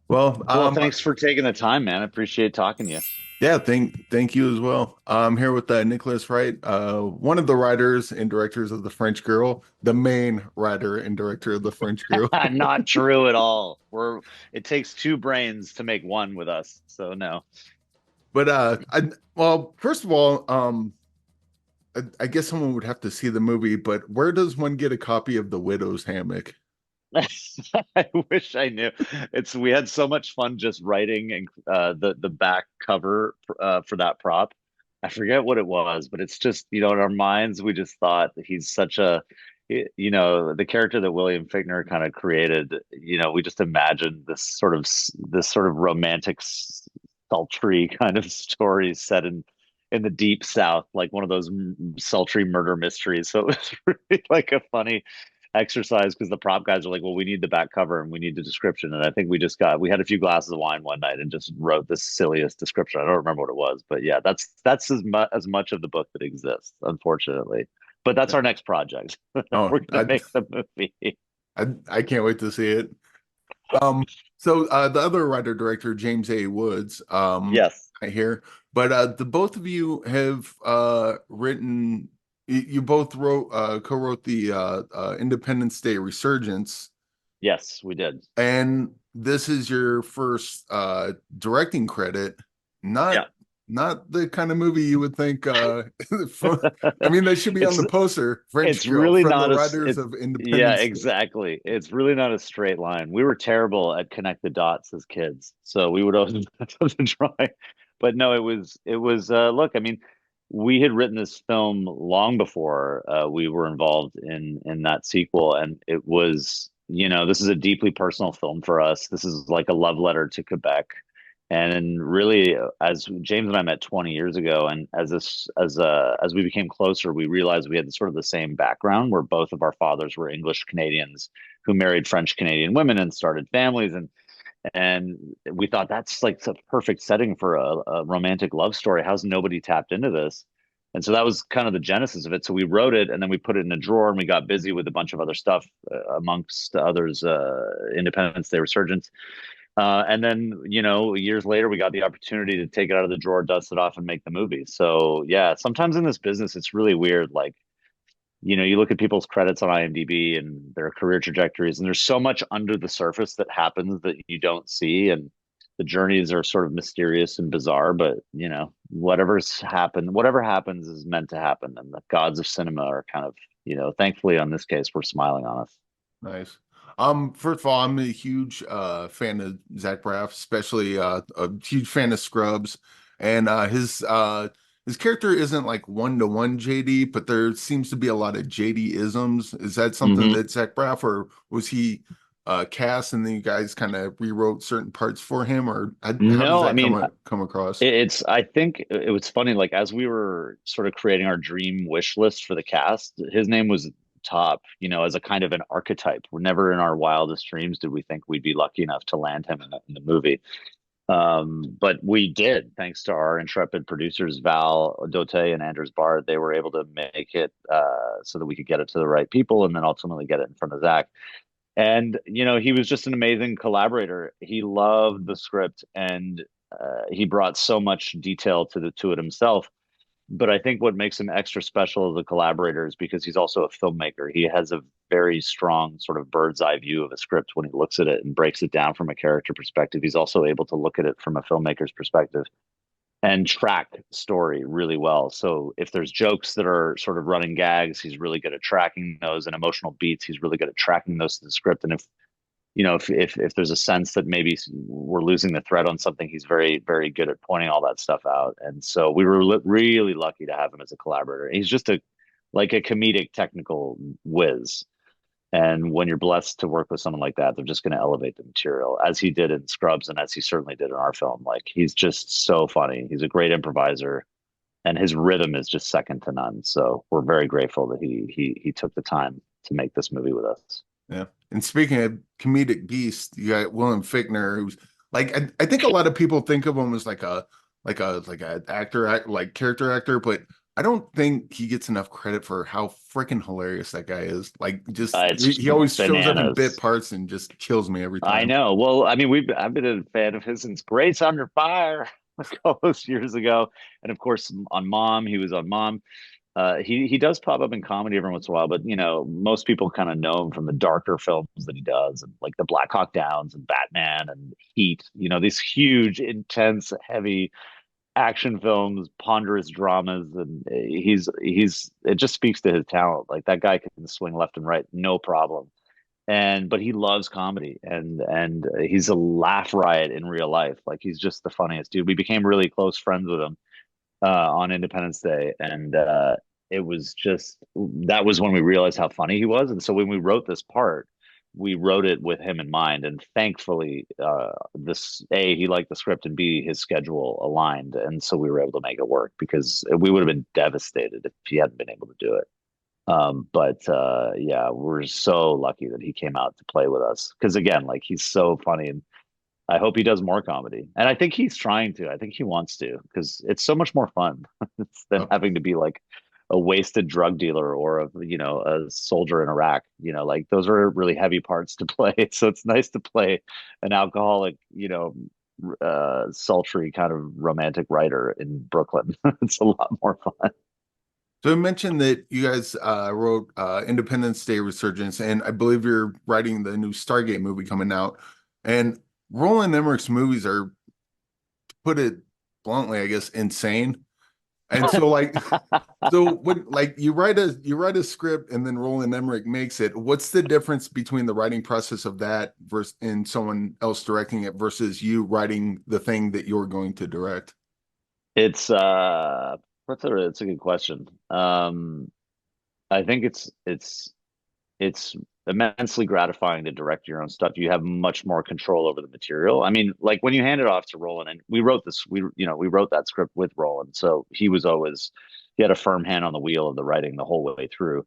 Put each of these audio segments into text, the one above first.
Well, Well, thanks for taking the time, man. I appreciate talking to you. yeah, thank you as well. I'm here with Nicolas Wright, one of the writers and directors of The French Girl, the main writer and director of The French Girl. Not true at all. It takes two brains to make one with us. So no. But well, first of all, I guess someone would have to see the movie, but where does one get a copy of The Widow's Hammock? I wish I knew. We had so much fun just writing and the back cover for that prop. I forget what it was, but it's just, in our minds we just thought he's such a the character that William Fichtner kind of created, we just imagined this sort of romantic sultry kind of story set in the deep south, like one of those sultry murder mysteries. So it was really like a funny exercise because the prop guys are like, well, we need the back cover and we need the description. And I think we had a few glasses of wine one night and just wrote the silliest description. I don't remember what it was, but yeah, that's as much of the book that exists, unfortunately. But that's our next project. Oh, We're gonna make the movie. I can't wait to see it. Um, so the other writer director, James A. Woods, Yes. I hear, but the both of you have written. You both co-wrote the Independence Day Resurgence, Yes, we did. and this is your first directing credit. Not Yeah. not the kind of movie you would think. From, I mean, they should be on It's the poster. French it's Girl really from the not writers it of yeah, Independence Day. exactly. It's really not a straight line. We were terrible at connect the dots as kids. So we would always have to try. But no, it was look, I mean, we had written this film long before we were involved in that sequel, and it was, this is a deeply personal film for us. This is like a love letter to Quebec. And really, as James and I met 20 years ago, and as we became closer, we realized we had sort of the same background, where both of our fathers were English Canadians who married French Canadian women and started families, and we thought that's like the perfect setting for a romantic love story. How's nobody tapped into this? And so that was kind of the genesis of it. So we wrote it, and then we put it in a drawer, and we got busy with a bunch of other stuff, amongst others, Independence Day Resurgence. And then, years later, we got the opportunity to take it out of the drawer, dust it off, and make the movie. So, yeah, sometimes in this business, it's really weird. Like, you look at people's credits on IMDb and their career trajectories, and there's so much under the surface that happens that you don't see. And the journeys are sort of mysterious and bizarre, but, whatever happens is meant to happen. And the gods of cinema are kind of, thankfully, on this case, we're smiling on us. Nice. First of all, I'm a huge fan of Zach Braff, especially a huge fan of Scrubs. And his character isn't like one-to-one JD, but there seems to be a lot of JD isms. Is that something Mhm. that Zach Braff, or was he cast and then you guys kind of rewrote certain parts for him, or how does No, I that mean, come across? I think it was funny, like as we were sort of creating our dream wish list for the cast, his name was top, as a kind of an archetype. We're never in our wildest dreams did we think we'd be lucky enough to land him in the movie. But we did, thanks to our intrepid producers, Val Dote and Anders Bard. They were able to make it so that we could get it to the right people and then ultimately get it in front of Zach. And he was just an amazing collaborator. He loved the script, and he brought so much detail to it himself. But I think what makes him extra special as a collaborator is because he's also a filmmaker. He has a very strong sort of bird's eye view of a script when he looks at it and breaks it down from a character perspective. He's also able to look at it from a filmmaker's perspective and track story really well. So if there's jokes that are sort of running gags, he's really good at tracking those, and emotional beats, he's really good at tracking those to the script. And if there's a sense that maybe we're losing the thread on something, he's very, very good at pointing all that stuff out. And so we were really lucky to have him as a collaborator. He's just like a comedic technical whiz. And when you're blessed to work with someone like that, they're just going to elevate the material, as he did in Scrubs and as he certainly did in our film. Like, he's just so funny. He's a great improviser, and his rhythm is just second to none. So we're very grateful that he took the time to make this movie with us. Yeah. And speaking of comedic beast, you got William Fichtner, who's like I think a lot of people think of him as like a actor, like character actor, but I don't think he gets enough credit for how freaking hilarious that guy is. Like, just It's he always shows up in bit bananas. parts and just kills me every I time. know. Well, I mean, I've been a fan of his since Grace Under Fire all those years ago, and of course on Mom, he was on Mom. He does pop up in comedy every once in a while, but most people kind of know him from the darker films that he does, and like the Black Hawk Downs and Batman and Heat. These huge, intense, heavy action films, ponderous dramas, and he's it just speaks to his talent. Like that guy can swing left and right, no problem. But he loves comedy, and he's a laugh riot in real life. Like he's just the funniest dude. We became really close friends with him on Independence Day, and it was just that was when we realized how funny he was. And so when we wrote this part, we wrote it with him in mind. And thankfully, this A, he liked the script, and B, his schedule aligned, and so we were able to make it work because we would have been devastated if he hadn't been able to do it. But yeah, we're so lucky that he came out to play with us because again, like he's so funny, and I hope he does more comedy. And I think he's trying to. I think he wants to because it's so much more fun than Uh, having to be like a wasted drug dealer or a soldier in Iraq. Like those are really heavy parts to play. So it's nice to play an alcoholic, sultry kind of romantic writer in Brooklyn. It's a lot more fun. so I mentioned that you guys wrote Independence Day Resurgence, and I believe you're writing the new Stargate movie coming out. And Roland Emmerich's movies are, to put it bluntly, I guess, insane. And so like so when like you write a script and then Roland Emmerich makes it, what's the difference between the writing process of that versus and someone else directing it versus you writing the thing that you're going to direct? It's it's a good question. I think it's immensely gratifying to direct your own stuff. You have much more control over the material. I mean, like when you hand it off to Roland, and we wrote that script with Roland, so he had a firm hand on the wheel of the writing the whole way through.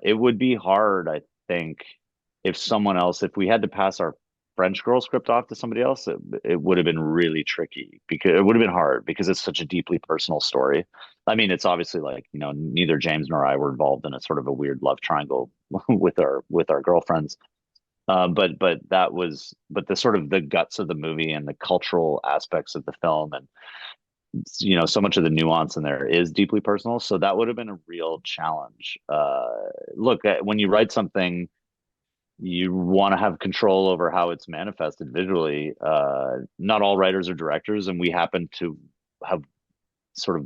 It would be hard, I think, if we had to pass our French Girl script off to somebody else, it would have been really tricky because it would have been hard because it's such a deeply personal story. I mean, it's obviously like, neither James nor I were involved in a sort of a weird love triangle with our girlfriends. But the sort of the guts of the movie and the cultural aspects of the film and so much of the nuance in there is deeply personal. So that would have been a real challenge. Look, when you write something, you want to have control over how it's manifested visually. Not all writers are directors, and we happen to have sort of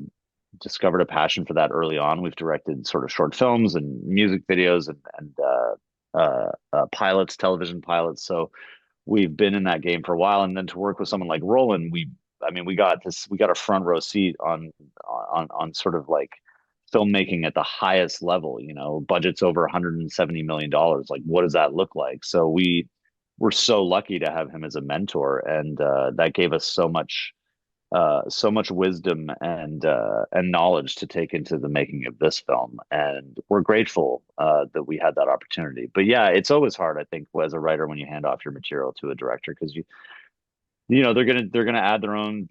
discovered a passion for that early on. We've directed sort of short films and music videos and pilots, television pilots. So we've been in that game for a while. And then to work with someone like Roland, I mean, we got a front row seat on sort of like filmmaking at the highest level, budgets over $170 million. Like, what does that look like? So we're so lucky to have him as a mentor, and that gave us so much wisdom and knowledge to take into the making of this film, and we're grateful that we had that opportunity. But yeah, it's always hard, I think, as a writer when you hand off your material to a director because they're gonna add their own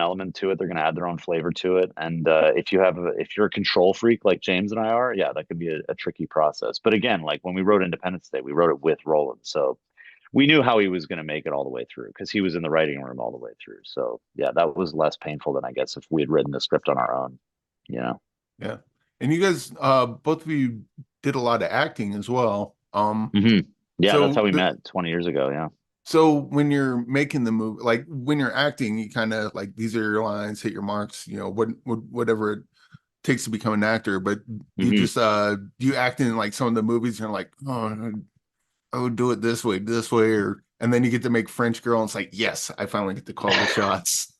element to it. They're gonna add their own flavor to it. And if you're a control freak like James and I are, yeah, that could be a tricky process. But again, like when we wrote Independence Day, we wrote it with Roland, so we knew how he was going to make it all the way through because he was in the writing room all the way through. So yeah, that was less painful than I guess if we had written the script on our own. You know. Yeah. And you guys both of you did a lot of acting as well. hmm Yeah, that's how So we the, met 20 years ago. Yeah. so when you're making the movie, like when you're acting, you kind of like these are your lines, hit your marks, whatever it takes to become an actor. But you hmm just do you act in like some of the movies, you're like, oh, I would do it this way, or and then you get to make French Girl, and it's like, yes, I finally get to call the shots.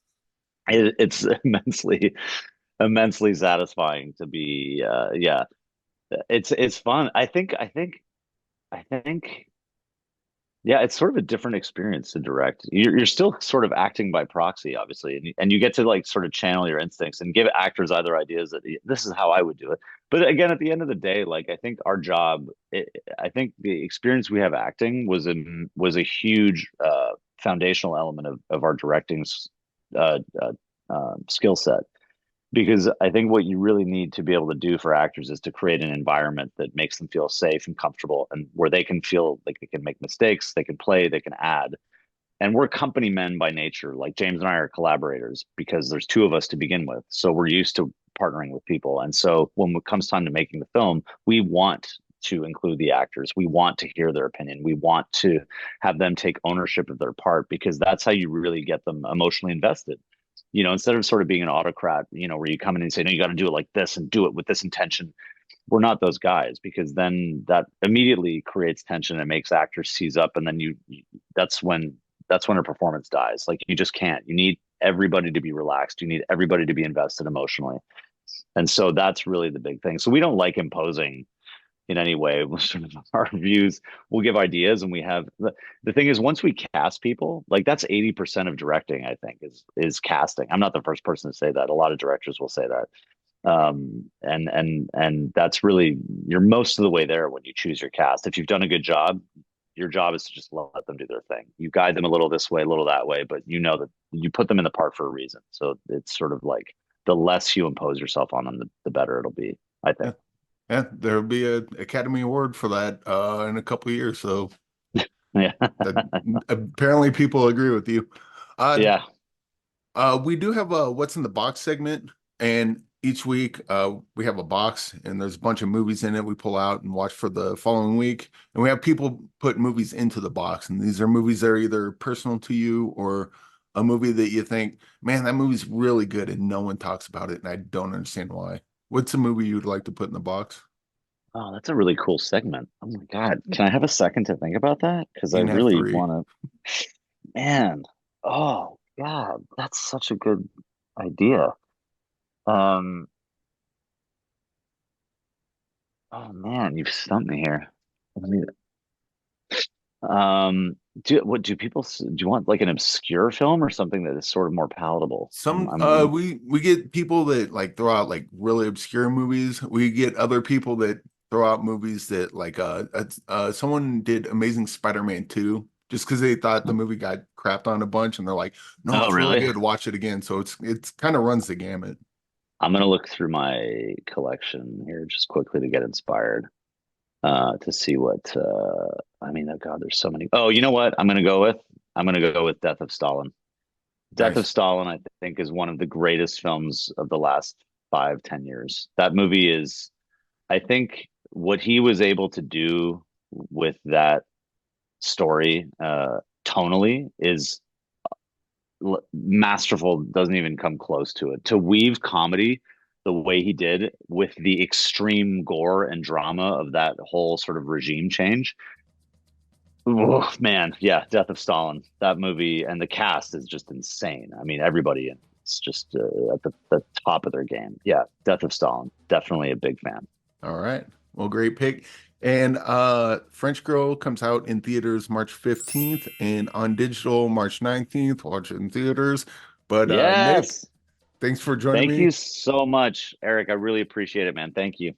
it's immensely satisfying to be. Yeah, it's fun. I think. Yeah, it's sort of a different experience to direct. You're still sort of acting by proxy, obviously, and you get to like sort of channel your instincts and give actors either ideas that this is how I would do it. But again, at the end of the day, like I think our job, I think the experience we have acting was a huge foundational element of our directing skill set Because I think what you really need to be able to do for actors is to create an environment that makes them feel safe and comfortable, and where they can feel like they can make mistakes, they can play, they can add. And we're company men by nature. Like James and I are collaborators because there's two of us to begin with. So we're used to partnering with people. And so when it comes time to making the film, we want to include the actors. We want to hear their opinion. We want to have them take ownership of their part, because that's how you really get them emotionally invested. Instead of sort of being an autocrat, where you come in and say, no, you got to do it like this and do it with this intention. We're not those guys, because then that immediately creates tension and makes actors seize up. And then that's when that's when a performance dies. Like, you just can't. You need everybody to be relaxed. You need everybody to be invested emotionally. And so that's really the big thing. So we don't like imposing in any way. Sort of our views, we'll give ideas, and we have the thing is, once we cast people, like, that's 80% of directing, I think, is casting. I'm not the first person to say that. A lot of directors will say that. And that's really, you're most of the way there when you choose your cast. If you've done a good job, your job is to just let them do their thing. You guide them a little this way, a little that way, but you know that you put them in the part for a reason. So it's sort of like, the less you impose yourself on them, the better it'll be, I Yeah, think. yeah, there'll be a Academy Award for that in a couple of years. So Yeah. that apparently people agree with you. Uh, Yeah. we do have a what's in the box segment, and each week we have a box, and there's a bunch of movies in it we pull out and watch for the following week. And we have people put movies into the box, and these are movies that are either personal to you or a movie that you think, man, that movie's really good, and no one talks about it, and I don't understand why. What's a movie you'd like to put in the box? Oh, that's a really cool segment. Oh my God. Can I have a second to think about that? Because I You can have really three. want to, man. Oh God, that's such a good idea. Um, oh man, you've stumped me here. Let me, do people, do you want like an obscure film or something that is sort of more palatable? Some I'm we get people that like throw out like really obscure movies. We get other people that throw out movies that like someone did Amazing Spider-Man 2 just because they thought the movie got crapped on a bunch and they're like, no, Oh, it's really really? good. Watch it again. So it's kind of runs the gamut. I'm gonna look through my collection here just quickly to get inspired, to see what, I mean, oh God, there's so many. Oh, you know what? I'm gonna go with Death of Stalin. Death of Nice. Stalin, I think, is one of the greatest films of the last 5, 10 years. That movie is, I think, what he was able to do with that story, tonally, is masterful. Doesn't even come close to it. To weave comedy the way he did with the extreme gore and drama of that whole sort of regime change. Oh, man, yeah, Death of Stalin. That movie, and the cast is just insane. I mean, everybody in it's just, at the top of their game. Yeah, Death of Stalin. Definitely a big fan. All right. Well, great pick. And French Girl comes out in theaters March 15th and on digital March 19th. Watch it in theaters. But Nick, Yes. thanks for joining Thank me. you so much, Eric. I really appreciate it, man. Thank you.